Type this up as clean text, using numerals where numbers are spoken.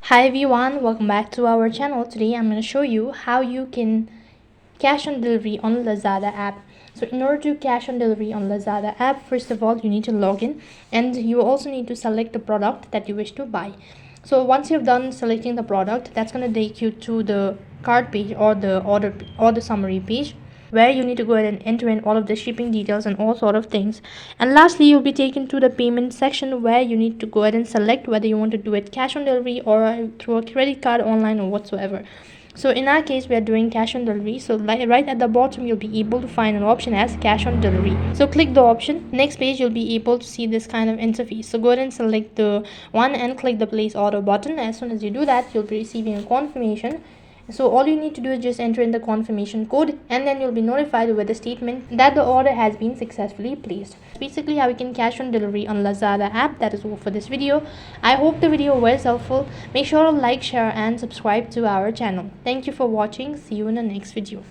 Hi everyone, welcome back to our channel. Today I'm going to show you how you can cash on delivery on Lazada app. So in order to cash on delivery on Lazada app, first of all you need to log in, and you also need to select the product that you wish to buy. So once you've done selecting the product, that's going to take you to the cart page or the order or the summary page, where you need to go ahead and enter in all of the shipping details and all sort of things. And lastly, you'll be taken to the payment section, where you need to go ahead and select whether you want to do it cash on delivery or through a credit card, online, or whatsoever. So in our case, we are doing cash on delivery. So right at the bottom, you'll be able to find an option as cash on delivery. So click the option. Next page, you'll be able to see this kind of interface. So go ahead and select the one and click the place order button. As soon as you do that, you'll be receiving a confirmation. So all you need to do is just enter in the confirmation code, and then you'll be notified with a statement that the order has been successfully placed. That's basically how you can cash on delivery on Lazada app. That is all for this video. I hope the video was helpful. Make sure to like, share and subscribe to our channel. Thank you for watching. See you in the next video.